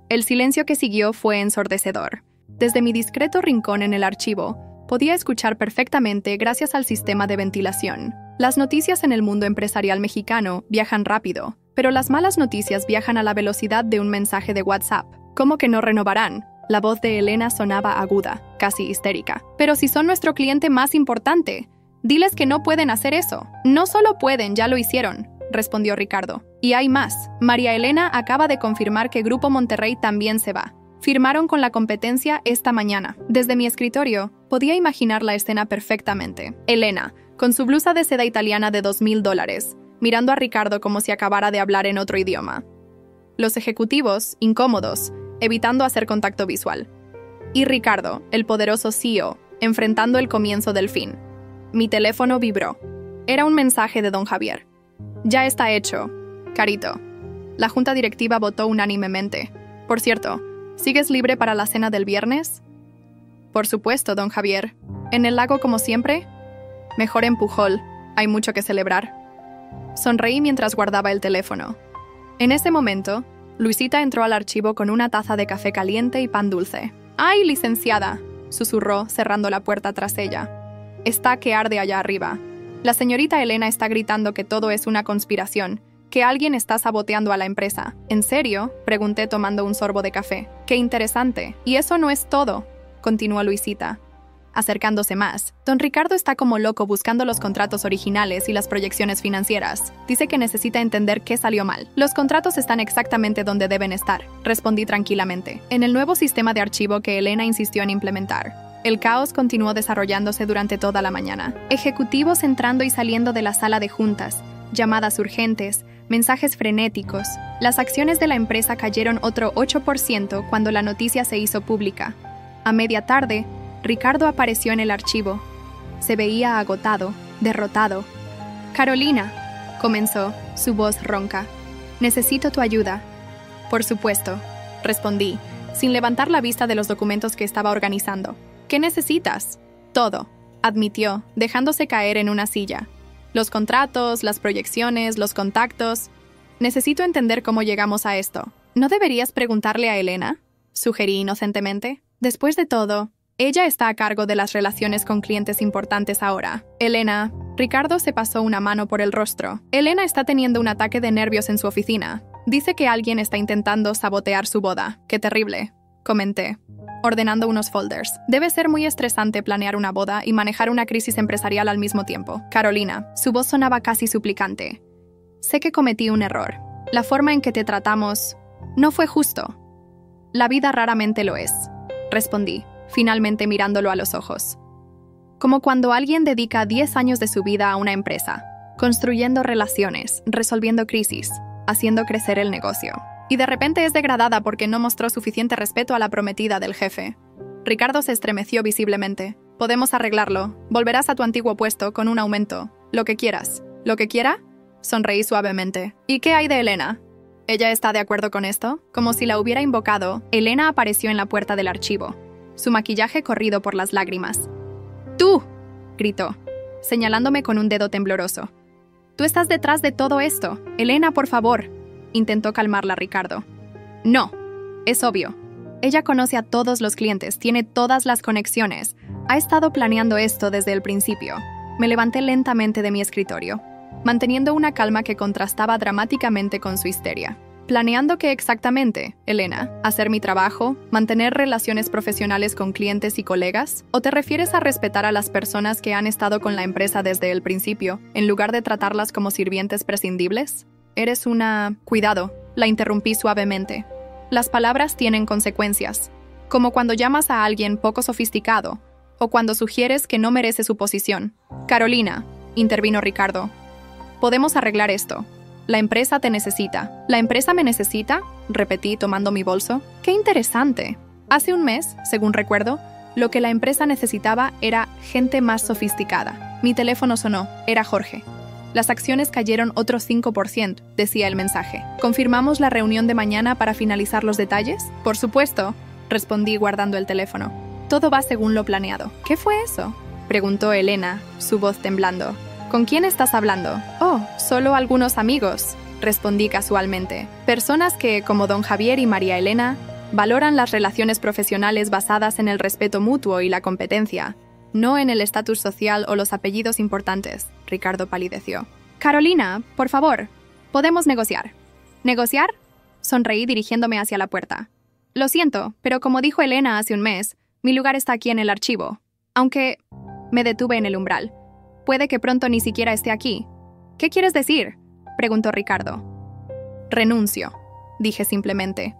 El silencio que siguió fue ensordecedor. Desde mi discreto rincón en el archivo, podía escuchar perfectamente gracias al sistema de ventilación. Las noticias en el mundo empresarial mexicano viajan rápido, pero las malas noticias viajan a la velocidad de un mensaje de WhatsApp. ¿Cómo que no renovarán? La voz de Elena sonaba aguda, casi histérica. «Pero si son nuestro cliente más importante, diles que no pueden hacer eso». «No solo pueden, ya lo hicieron», respondió Ricardo. «Y hay más. María Elena acaba de confirmar que Grupo Monterrey también se va. Firmaron con la competencia esta mañana». Desde mi escritorio, podía imaginar la escena perfectamente. Elena, con su blusa de seda italiana de $2,000, mirando a Ricardo como si acabara de hablar en otro idioma. Los ejecutivos, incómodos, evitando hacer contacto visual. Y Ricardo, el poderoso CEO, enfrentando el comienzo del fin. Mi teléfono vibró. Era un mensaje de don Javier. «Ya está hecho, Carito». La junta directiva votó unánimemente. «Por cierto, ¿sigues libre para la cena del viernes?» «Por supuesto, don Javier. ¿En el lago como siempre?» «Mejor en Pujol. Hay mucho que celebrar». Sonreí mientras guardaba el teléfono. En ese momento, Luisita entró al archivo con una taza de café caliente y pan dulce. «¡Ay, licenciada!», susurró, cerrando la puerta tras ella. «Está que arde allá arriba. La señorita Elena está gritando que todo es una conspiración, que alguien está saboteando a la empresa. ¿En serio?, pregunté tomando un sorbo de café. ¡Qué interesante! Y eso no es todo, continuó Luisita, acercándose más. Don Ricardo está como loco buscando los contratos originales y las proyecciones financieras. Dice que necesita entender qué salió mal. Los contratos están exactamente donde deben estar, respondí tranquilamente, en el nuevo sistema de archivo que Elena insistió en implementar. El caos continuó desarrollándose durante toda la mañana. Ejecutivos entrando y saliendo de la sala de juntas, llamadas urgentes, mensajes frenéticos. Las acciones de la empresa cayeron otro 8% cuando la noticia se hizo pública. A media tarde, Ricardo apareció en el archivo. Se veía agotado, derrotado. «Carolina», comenzó, su voz ronca. «Necesito tu ayuda». «Por supuesto», respondí, sin levantar la vista de los documentos que estaba organizando. «¿Qué necesitas?» «Todo», admitió, dejándose caer en una silla. «Los contratos, las proyecciones, los contactos. Necesito entender cómo llegamos a esto». «¿No deberías preguntarle a Elena?», sugerí inocentemente. «Después de todo, ella está a cargo de las relaciones con clientes importantes ahora». «Elena», Ricardo se pasó una mano por el rostro. «Elena está teniendo un ataque de nervios en su oficina. Dice que alguien está intentando sabotear su boda». «Qué terrible», comenté, ordenando unos folders. «Debe ser muy estresante planear una boda y manejar una crisis empresarial al mismo tiempo». «Carolina», su voz sonaba casi suplicante. «Sé que cometí un error. La forma en que te tratamos no fue justo. La vida raramente lo es», respondí, finalmente mirándolo a los ojos. Como cuando alguien dedica 10 años de su vida a una empresa, construyendo relaciones, resolviendo crisis, haciendo crecer el negocio. Y de repente es degradada porque no mostró suficiente respeto a la prometida del jefe. Ricardo se estremeció visiblemente. «Podemos arreglarlo. Volverás a tu antiguo puesto con un aumento. Lo que quieras». «¿Lo que quiera?», sonreí suavemente. «¿Y qué hay de Elena? ¿Ella está de acuerdo con esto?». Como si la hubiera invocado, Elena apareció en la puerta del archivo, su maquillaje corrido por las lágrimas. «¡Tú!», gritó, señalándome con un dedo tembloroso. «Tú estás detrás de todo esto. Elena, por favor», intentó calmarla Ricardo. «No, es obvio. Ella conoce a todos los clientes, tiene todas las conexiones. Ha estado planeando esto desde el principio». Me levanté lentamente de mi escritorio, manteniendo una calma que contrastaba dramáticamente con su histeria. ¿Planeando qué exactamente, Elena? ¿Hacer mi trabajo? ¿Mantener relaciones profesionales con clientes y colegas? ¿O te refieres a respetar a las personas que han estado con la empresa desde el principio, en lugar de tratarlas como sirvientes prescindibles? Eres una... Cuidado, la interrumpí suavemente. Las palabras tienen consecuencias, como cuando llamas a alguien poco sofisticado, o cuando sugieres que no merece su posición. «Carolina», intervino Ricardo, «podemos arreglar esto. La empresa te necesita». «¿La empresa me necesita?», repetí tomando mi bolso. ¡Qué interesante! Hace un mes, según recuerdo, lo que la empresa necesitaba era gente más sofisticada. Mi teléfono sonó. Era Jorge. «Las acciones cayeron otro 5%, decía el mensaje. ¿Confirmamos la reunión de mañana para finalizar los detalles?» «Por supuesto», respondí guardando el teléfono. «Todo va según lo planeado». «¿Qué fue eso?», preguntó Elena, su voz temblando. «¿Con quién estás hablando?» «Oh, solo algunos amigos», respondí casualmente. «Personas que, como don Javier y María Elena, valoran las relaciones profesionales basadas en el respeto mutuo y la competencia, no en el estatus social o los apellidos importantes». Ricardo palideció. «Carolina, por favor, podemos negociar». «¿Negociar?», sonreí dirigiéndome hacia la puerta. «Lo siento, pero como dijo Elena hace un mes, mi lugar está aquí en el archivo. Aunque...». Me detuve en el umbral. «Puede que pronto ni siquiera esté aquí». «¿Qué quieres decir?», preguntó Ricardo. «Renuncio», dije simplemente.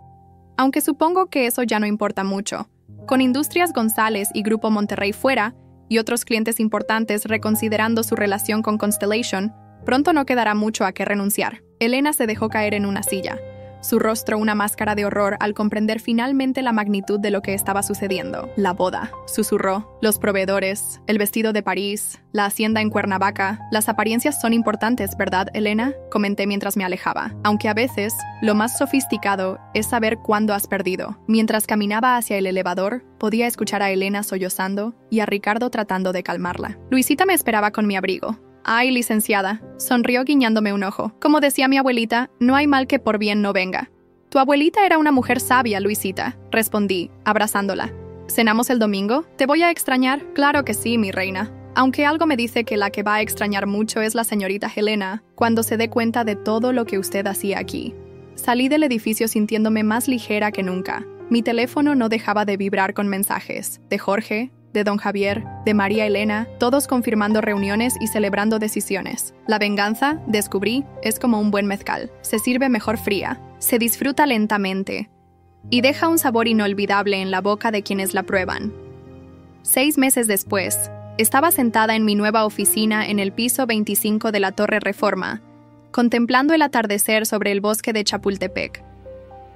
Aunque supongo que eso ya no importa mucho. Con Industrias González y Grupo Monterrey fuera, y otros clientes importantes reconsiderando su relación con Constellation, pronto no quedará mucho a qué renunciar. Elena se dejó caer en una silla, su rostro una máscara de horror al comprender finalmente la magnitud de lo que estaba sucediendo. «La boda», susurró, «los proveedores, el vestido de París, la hacienda en Cuernavaca. Las apariencias son importantes, ¿verdad, Elena?», comenté mientras me alejaba. Aunque a veces, lo más sofisticado es saber cuándo has perdido. Mientras caminaba hacia el elevador, podía escuchar a Elena sollozando y a Ricardo tratando de calmarla. Luisita me esperaba con mi abrigo. «Ay, licenciada», sonrió guiñándome un ojo. «Como decía mi abuelita, no hay mal que por bien no venga». «Tu abuelita era una mujer sabia, Luisita», respondí, abrazándola. «¿Cenamos el domingo? ¿Te voy a extrañar?» «Claro que sí, mi reina». Aunque algo me dice que la que va a extrañar mucho es la señorita Helena, cuando se dé cuenta de todo lo que usted hacía aquí. Salí del edificio sintiéndome más ligera que nunca. Mi teléfono no dejaba de vibrar con mensajes, de Jorge, de don Javier, de María Elena, todos confirmando reuniones y celebrando decisiones. La venganza, descubrí, es como un buen mezcal. Se sirve mejor fría, se disfruta lentamente y deja un sabor inolvidable en la boca de quienes la prueban. 6 meses después, estaba sentada en mi nueva oficina en el piso 25 de la Torre Reforma, contemplando el atardecer sobre el bosque de Chapultepec.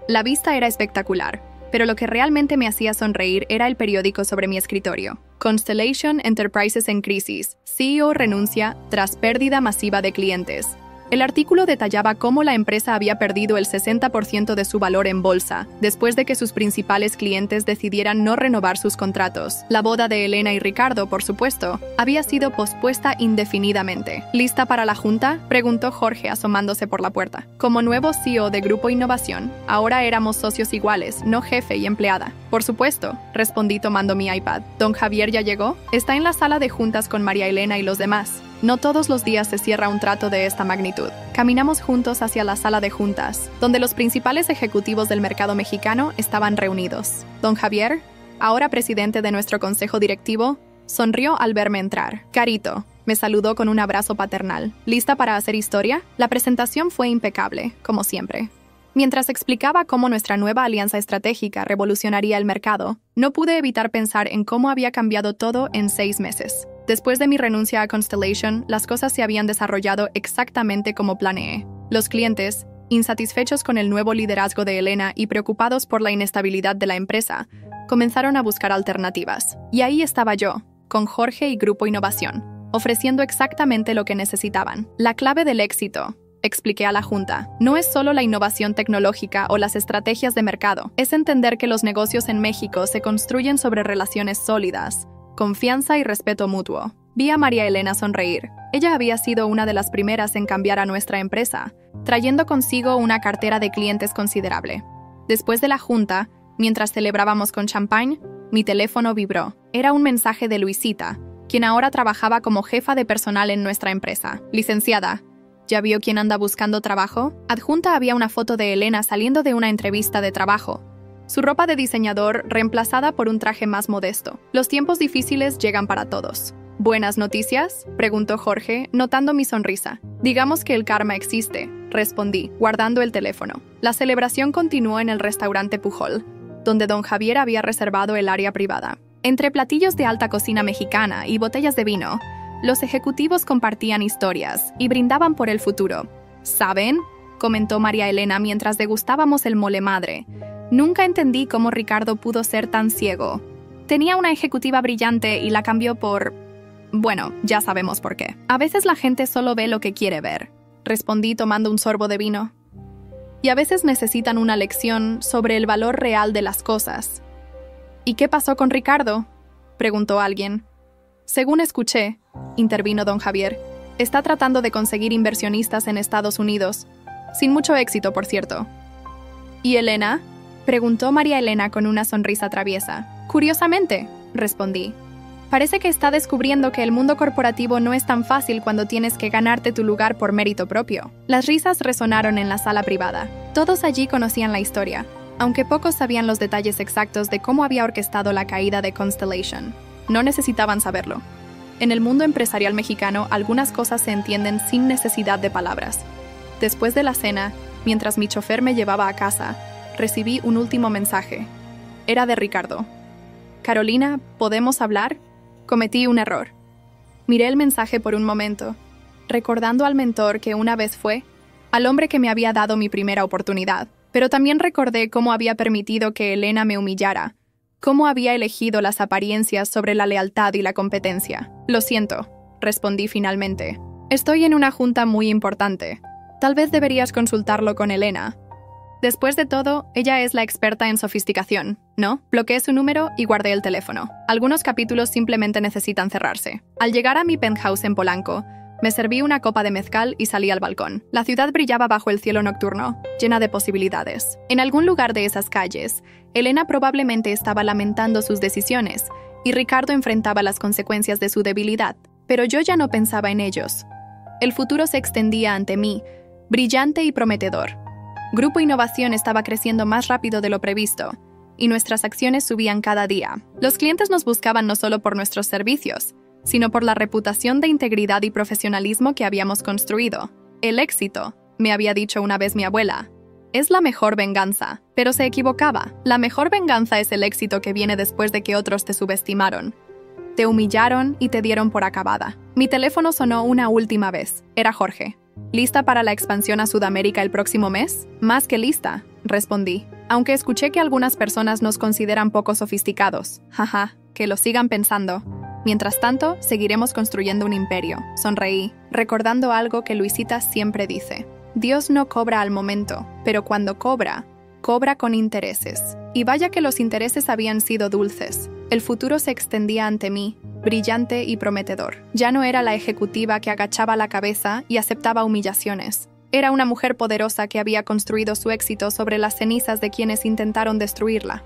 La vista era espectacular, pero lo que realmente me hacía sonreír era el periódico sobre mi escritorio. Constellation Enterprises en crisis. CEO renuncia tras pérdida masiva de clientes. El artículo detallaba cómo la empresa había perdido el 60% de su valor en bolsa, después de que sus principales clientes decidieran no renovar sus contratos. La boda de Elena y Ricardo, por supuesto, había sido pospuesta indefinidamente. ¿Lista para la junta?, preguntó Jorge asomándose por la puerta. Como nuevo CEO de Grupo Innovación, ahora éramos socios iguales, no jefe y empleada. Por supuesto, respondí tomando mi iPad. ¿Don Javier ya llegó? Está en la sala de juntas con María Elena y los demás. No todos los días se cierra un trato de esta magnitud. Caminamos juntos hacia la sala de juntas, donde los principales ejecutivos del mercado mexicano estaban reunidos. Don Javier, ahora presidente de nuestro consejo directivo, sonrió al verme entrar. Carito, me saludó con un abrazo paternal. ¿Lista para hacer historia? La presentación fue impecable, como siempre. Mientras explicaba cómo nuestra nueva alianza estratégica revolucionaría el mercado, no pude evitar pensar en cómo había cambiado todo en 6 meses. Después de mi renuncia a Constellation, las cosas se habían desarrollado exactamente como planeé. Los clientes, insatisfechos con el nuevo liderazgo de Elena y preocupados por la inestabilidad de la empresa, comenzaron a buscar alternativas. Y ahí estaba yo, con Jorge y Grupo Innovación, ofreciendo exactamente lo que necesitaban. La clave del éxito, expliqué a la Junta, no es solo la innovación tecnológica o las estrategias de mercado, es entender que los negocios en México se construyen sobre relaciones sólidas, confianza y respeto mutuo. Vi a María Elena sonreír. Ella había sido una de las primeras en cambiar a nuestra empresa, trayendo consigo una cartera de clientes considerable. Después de la junta, mientras celebrábamos con champán, mi teléfono vibró. Era un mensaje de Luisita, quien ahora trabajaba como jefa de personal en nuestra empresa. Licenciada, ¿ya vio quién anda buscando trabajo? Adjunta había una foto de Elena saliendo de una entrevista de trabajo. Su ropa de diseñador reemplazada por un traje más modesto. Los tiempos difíciles llegan para todos. ¿Buenas noticias?, preguntó Jorge, notando mi sonrisa. Digamos que el karma existe, respondí, guardando el teléfono. La celebración continuó en el restaurante Pujol, donde don Javier había reservado el área privada. Entre platillos de alta cocina mexicana y botellas de vino, los ejecutivos compartían historias y brindaban por el futuro. ¿Saben?, comentó María Elena mientras degustábamos el mole madre. Nunca entendí cómo Ricardo pudo ser tan ciego. Tenía una ejecutiva brillante y la cambió por... Bueno, ya sabemos por qué. A veces la gente solo ve lo que quiere ver, respondí tomando un sorbo de vino. Y a veces necesitan una lección sobre el valor real de las cosas. ¿Y qué pasó con Ricardo?, preguntó alguien. Según escuché, intervino don Javier, está tratando de conseguir inversionistas en Estados Unidos. Sin mucho éxito, por cierto. ¿Y Elena?, preguntó María Elena con una sonrisa traviesa. Curiosamente, respondí. Parece que está descubriendo que el mundo corporativo no es tan fácil cuando tienes que ganarte tu lugar por mérito propio. Las risas resonaron en la sala privada. Todos allí conocían la historia, aunque pocos sabían los detalles exactos de cómo había orquestado la caída de Constellation. No necesitaban saberlo. En el mundo empresarial mexicano, algunas cosas se entienden sin necesidad de palabras. Después de la cena, mientras mi chofer me llevaba a casa, recibí un último mensaje. Era de Ricardo. Carolina, ¿podemos hablar? Cometí un error. Miré el mensaje por un momento, recordando al mentor que una vez fue, al hombre que me había dado mi primera oportunidad. Pero también recordé cómo había permitido que Elena me humillara, cómo había elegido las apariencias sobre la lealtad y la competencia. Lo siento, respondí finalmente. Estoy en una junta muy importante. Tal vez deberías consultarlo con Elena. Después de todo, ella es la experta en sofisticación, ¿no? Bloqueé su número y guardé el teléfono. Algunos capítulos simplemente necesitan cerrarse. Al llegar a mi penthouse en Polanco, me serví una copa de mezcal y salí al balcón. La ciudad brillaba bajo el cielo nocturno, llena de posibilidades. En algún lugar de esas calles, Elena probablemente estaba lamentando sus decisiones, y Ricardo enfrentaba las consecuencias de su debilidad. Pero yo ya no pensaba en ellos. El futuro se extendía ante mí, brillante y prometedor. Grupo Innovación estaba creciendo más rápido de lo previsto, y nuestras acciones subían cada día. Los clientes nos buscaban no solo por nuestros servicios, sino por la reputación de integridad y profesionalismo que habíamos construido. El éxito, me había dicho una vez mi abuela, es la mejor venganza, pero se equivocaba. La mejor venganza es el éxito que viene después de que otros te subestimaron. Te humillaron y te dieron por acabada. Mi teléfono sonó una última vez. Era Jorge. ¿Lista para la expansión a Sudamérica el próximo mes? Más que lista, respondí. Aunque escuché que algunas personas nos consideran poco sofisticados. Jaja, que lo sigan pensando. Mientras tanto, seguiremos construyendo un imperio. Sonreí, recordando algo que Luisita siempre dice. Dios no cobra al momento, pero cuando cobra, cobra con intereses. Y vaya que los intereses habían sido dulces. El futuro se extendía ante mí, brillante y prometedor. Ya no era la ejecutiva que agachaba la cabeza y aceptaba humillaciones. Era una mujer poderosa que había construido su éxito sobre las cenizas de quienes intentaron destruirla.